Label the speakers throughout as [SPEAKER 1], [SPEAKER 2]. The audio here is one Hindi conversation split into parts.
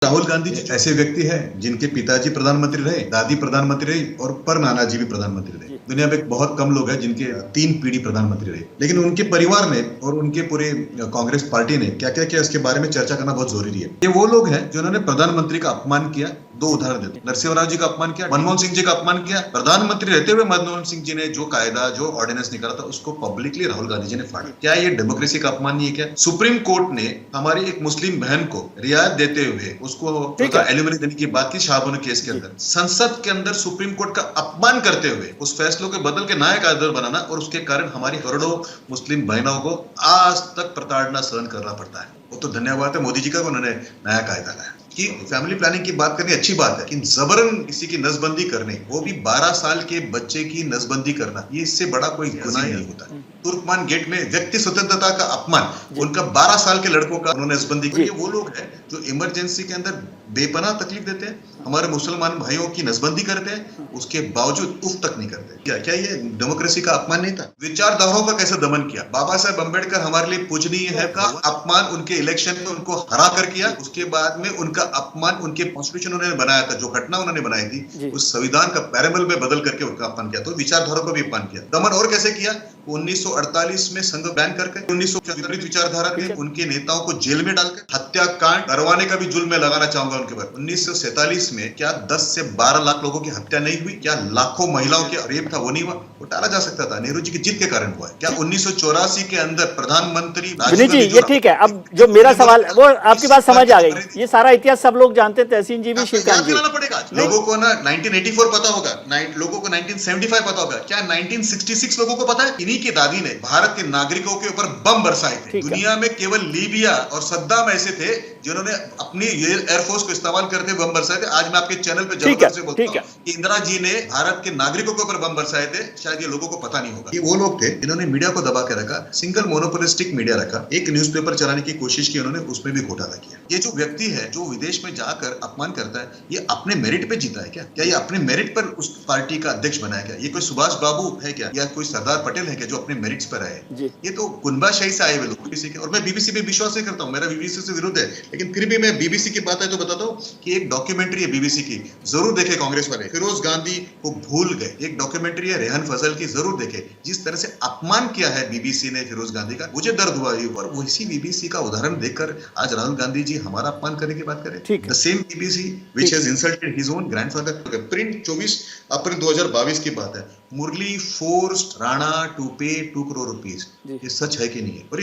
[SPEAKER 1] राहुल गांधी जी ऐसे व्यक्ति हैं जिनके पिताजी प्रधानमंत्री रहे, दादी प्रधानमंत्री रही और पर नाना जी भी प्रधानमंत्री रहे। दुनिया में बहुत कम लोग हैं जिनके 3 पीढ़ी प्रधानमंत्री रहे, लेकिन उनके परिवार ने और उनके पूरे कांग्रेस पार्टी ने क्या क्या किया इसके बारे में चर्चा करना बहुत जरूरी है। ये वो लोग हैं जिन्होंने प्रधानमंत्री का अपमान किया। 2 उदाहरण देते, नरसिम्हा राव जी का अपमान किया, मनमोहन सिंह जी का अपमान किया। प्रधानमंत्री रहते हुए मनमोहन सिंह जी ने जो कायदा, जो ऑर्डिनेंस निकाला था, उसको पब्लिकली राहुल गांधी जी ने फाड़ा। क्या ये डेमोक्रेसी का अपमान नहीं है? क्या सुप्रीम कोर्ट ने हमारी एक मुस्लिम बहन को रियायत देते हुए उसको एलिमनी देने की बात की शाहबानो केस के अंदर, संसद के अंदर सुप्रीम कोर्ट का अपमान करते हुए उस फैसलों के बदल के नया कायदा बनाना, और उसके कारण हमारी करोड़ों मुस्लिम बहनों को आज तक प्रताड़ना सहन करना पड़ता है। वो तो धन्यवाद है मोदी जी का, उन्होंने नया कायदा लाया। कि फैमिली प्लानिंग की बात करनी अच्छी बात है, कि जबरन किसी की नसबंदी करनी, वो भी 12 साल के बच्चे की नसबंदी करना, ये इससे बड़ा कोई गुनाह नहीं होता। तुर्कमान गेट में व्यक्ति स्वतंत्रता का अपमान, उनका 12 साल के लड़कों का उन्होंने नसबंदी की। ये वो लोग हैं जो इमरजेंसी के अंदर बेपनाह तकलीफ देते हैं, हमारे मुसलमान भाइयों की नसबंदी करते हैं, उसके बावजूद उफ तक नहीं करते। क्या ये डेमोक्रेसी का अपमान नहीं था? विचारधाराओं का कैसे दमन किया? बाबा साहेब अम्बेडकर हमारे लिए पूजनीय है का अपमान उनके इलेक्शन में उनको हरा कर किया। उसके बाद में उनका अपमान उनके कॉन्स्टिट्यूशन उन्होंने बनाया था, जो घटना उन्होंने बनाई थी, उस संविधान का पैराबल में बदल करके उनका अपमान किया। तो विचारधारा को भी अपमान किया। दमन और कैसे किया? 1948 में संघ बैन करके 1900 विपरीत विचारधारा के उनके नेताओं को जेल में डालकर हत्याकांड करवाने का भी जुल्म में लगाना चाहूंगा उनके ऊपर। 1947 में क्या 10 से 12 लाख लोगों की हत्या नहीं हुई? क्या लाखों महिलाओं के रेप था, वो नहीं हुआ? वो टाला जा सकता था, नेहरू जी की जिद के कारण हुआ है। क्या 1984 के अंदर प्रधानमंत्री
[SPEAKER 2] जी ये ठीक है। अब जो मेरा सवाल, वो आपकी बात समझ आ गई, ये सारा इतिहास सब लोग जानते हैं, तहसीन जी भी, श्रीकांत जी।
[SPEAKER 1] पड़ेगा लोगों को ना 1984 पता होगा, लोगों को 1975 पता होगा, क्या 1966 लोगों को पता है? इन्हीं की दादी ने भारत के नागरिकों के ऊपर बम बरसाए थे। दुनिया में केवल लीबिया और सद्दाम ऐसे थे जिन्होंने अपनी एयरफोर्स को इस्तेमाल करते बम बरसाए थे। आज मैं आपके चैनल पे जबरदस्त से बोलता हूं कि इंदिरा जी ने भारत के नागरिकों के ऊपर बम बरसाए थे। शायद ये लोगों को पता नहीं होगा। ये वो लोग थे जिन्होंने मीडिया को दबा के रखा, सिंगल मोनोपोलिस्टिक मीडिया रखा, एक न्यूज़पेपर चलाने की कोशिश की उन्होंने, उसमें भी घोटाला किया। ये जो व्यक्ति है जो विदेश में जाकर अपमान करता है, ये अपने मेरिट पे जीता है क्या? क्या ये अपने मेरिट पर उस पार्टी का अध्यक्ष बना है क्या? ये कोई सुभाष बाबू है क्या, या कोई सरदार पटेल है क्या जो अपने मेरिट्स पर आए? ये तो कुनबाशाही से आए हुए लोग बीबीसी के। और मैं बीबीसी पे विश्वास नहीं करता हूँ, मेरा बीबीसी से विरोध है, लेकिन फिर भी मैं बीबीसी की बात है तो बताता हूँ कि एक डॉक्यूमेंट्री है बीबीसी की, जरूर देखे कांग्रेस वाले। फिरोज गांधी को भूल गए, एक डॉक्यूमेंट्री है रेहान फजल की, जरूर देखे। जिस तरह से अपमान किया है बीबीसी ने फिरोज गांधी का, मुझे दर्द हुआ। और वैसी बीबीसी का उदाहरण देखकर आज राहुल गांधी जी हमारा अपमान करने की बात करें। The same BBC which has insulted his own grandfather. Print 24 April 2022 की बात है। मुरली फोर्स्ड राणा टू पे 2 करोड़ रुपीस। ये सच है कि नहीं है? और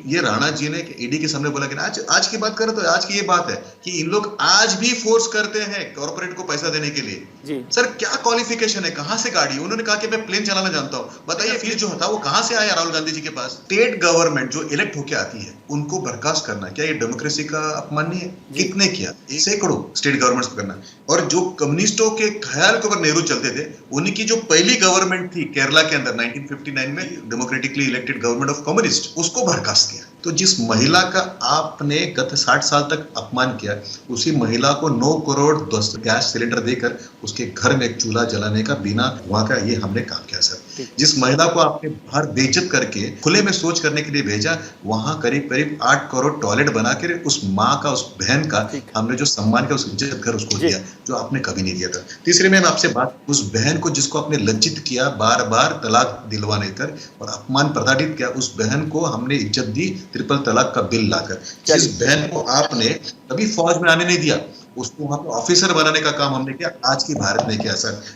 [SPEAKER 1] ये राणा जी ने ईडी के सामने बोला कि आज की बात करें तो आज की ये बात है कि इन लोग आज भी फोर्स करते हैं कॉर्पोरेट को पैसा देने के लिए। सर क्या क्वालिफिकेशन है? कहां से गाड़ी? उन्होंने कहा कि मैं प्लेन चलाना जानता हूं। बताइए फीस जो था वो कहां से आया राहुल गांधी जी के पास? स्टेट गवर्नमेंट जो इलेक्ट होकर आती है उनको बर्खास्त करना, क्या ये डेमोक्रेसी का अपमान नहीं है? कितने किया? सैकड़ों स्टेट गवर्नमेंट्स को करना। और जो कम्युनिस्टों के ख्याल के ऊपर नेहरू चलते थे, उनकी जो पहली गवर्नमेंट थी केरला के अंदर 1959 में, democratically elected government of communist, उसको बर्खास्त किया। तो जिस महिला का आपने गत 60 साल तक अपमान किया, उसी महिला को 9 करोड़ गैस सिलेंडर देकर उसके घर में एक चूल्हा जलाने का बिना वहां का ये हमने काम किया। सर जिस महिला को आपने बाहर बेइज्जत करके खुले में सोच करने के लिए भेजा, वहां करीब करीब 8 करोड़ टॉयलेट बना कर उस माँ का, उस बहन का हमने जो सम्मान किया, उस इज्जत कर उसको दिया जो आपने कभी नहीं दिया था। तीसरे में आपसे बात, उस बहन को जिसको आपने लज्जित किया, बार बार तलाक दिलवाने कर और अपमान प्रताड़ित किया, उस बहन को हमने इज्जत दी ट्रिपल तलाक का बिल लाकर। जिस बहन को आपने कभी फौज में आने नहीं दिया, उसको वहां पर ऑफिसर बनाने का काम हमने किया, आज की भारत ने किया। सर